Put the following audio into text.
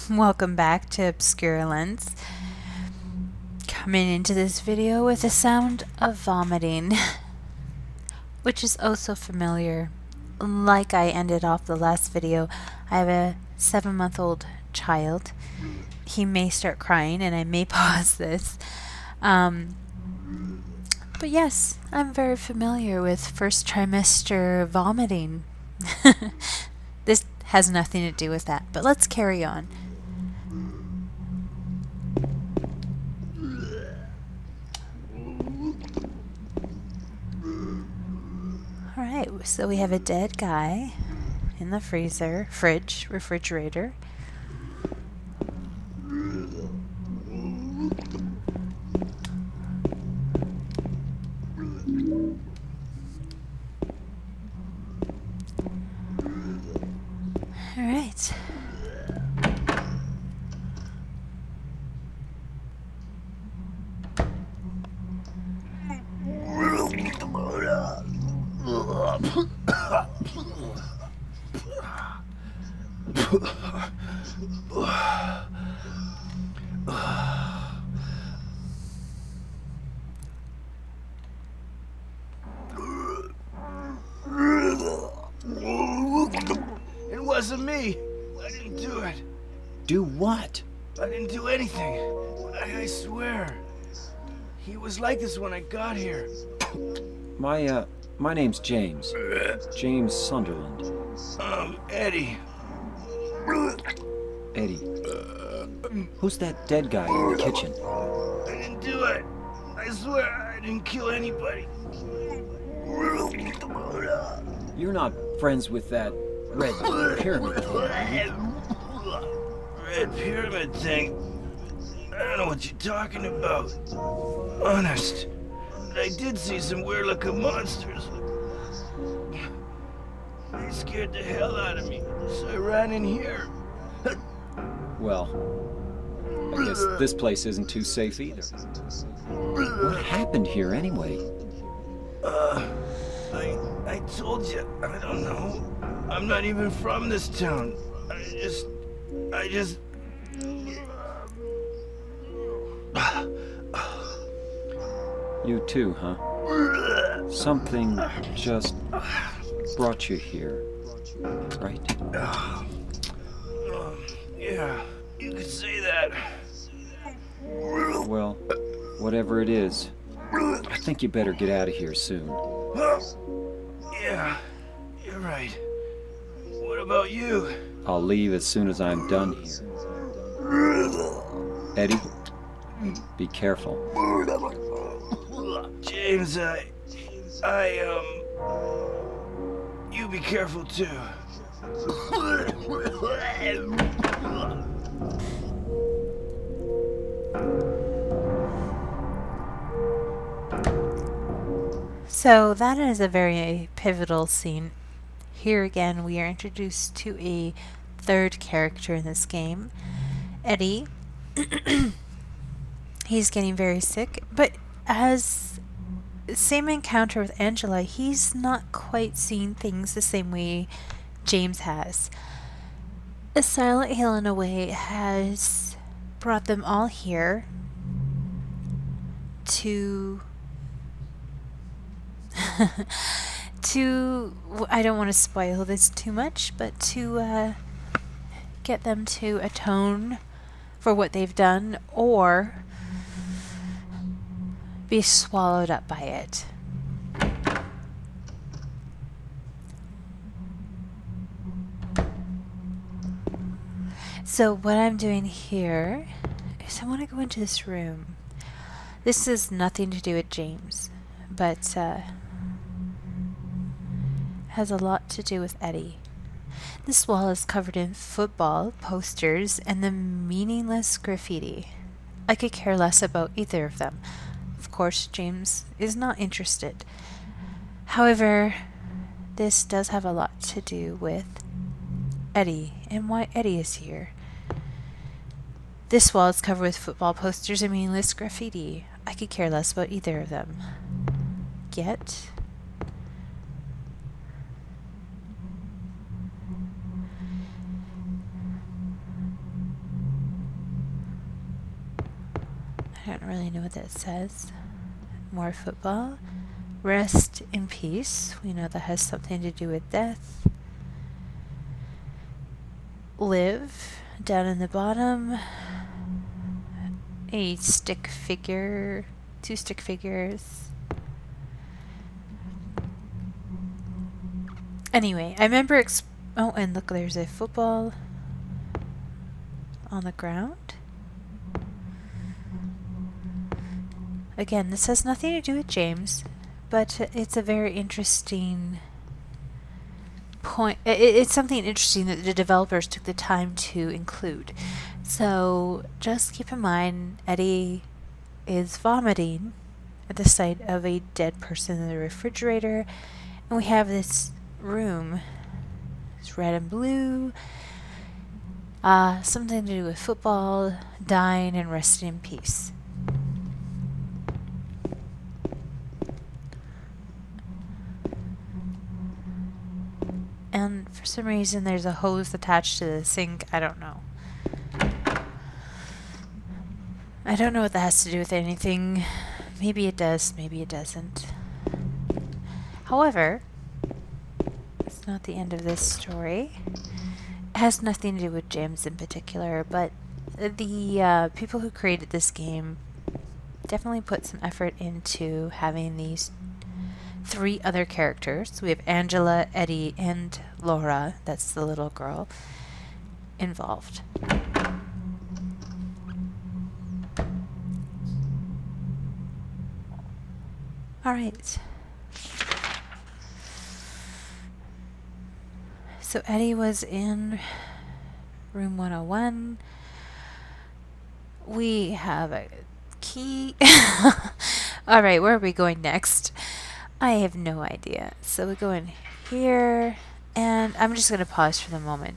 Welcome back to Obscure Lens. Coming into this video with the sound of vomiting, which is oh so familiar. Like I ended off the last video, I have a 7-month-old child. He may start crying and I may pause this. But yes, I'm very familiar with first trimester vomiting. This has nothing to do with that, but let's carry on. Alright, so we have a dead guy in the refrigerator. Alright. It wasn't me. I didn't do it. Do what? I didn't do anything. I swear. He was like this when I got here. My name's James. James Sunderland. Eddie. Eddie. Who's that dead guy in the kitchen? I didn't do it. I swear I didn't kill anybody. You're not friends with that red pyramid thing, are you? Red pyramid thing? I don't know what you're talking about. Honest. I did see some weird-looking monsters. They scared the hell out of me, so I ran in here. Well, I guess this place isn't too safe either. What happened here anyway? I told you, I don't know. I'm not even from this town. I just... You too, huh? Something just brought you here, right? Yeah, you could say that. Well, whatever it is, I think you better get out of here soon. Yeah, you're right. What about you? I'll leave as soon as I'm done here. Eddie, be careful. James, you be careful too. So that is a very pivotal scene. Here again, we are introduced to a third character in this game, Eddie. He's getting very sick, but as same encounter with Angela, he's not quite seeing things the same way James has. A Silent Hill, in a way, has brought them all here to I don't want to spoil this too much, but to get them to atone for what they've done or be swallowed up by it. So what I'm doing here is I want to go into this room. This has nothing to do with James, but has a lot to do with Eddie. This wall is covered in football posters and the meaningless graffiti. I could care less about either of them. Of course, James is not interested. However, this does have a lot to do with Eddie and why Eddie is here. This wall is covered with football posters and meaningless graffiti. I could care less about either of them. Yet, I don't really know what that says. More football. Rest in peace. We know that has something to do with death. Live. Down in the bottom. A stick figure. 2 stick figures. Anyway, I remember oh, and look, there's a football on the ground. Again, this has nothing to do with James, but it's a very interesting point. It's something interesting that the developers took the time to include. So just keep in mind, Eddie is vomiting at the sight of a dead person in the refrigerator, and we have this room. It's red and blue. Something to do with football, dying, and resting in peace. And for some reason there's a hose attached to the sink. I don't know. I don't know what that has to do with anything. Maybe it does, maybe it doesn't. However, it's not the end of this story. It has nothing to do with James in particular, but the people who created this game definitely put some effort into having these 3 other characters. We have Angela, Eddie, and Laura, that's the little girl, involved. Alright. So Eddie was in room 101. We have a key. Alright, where are we going next? I have no idea. So we go in here, and I'm just going to pause for the moment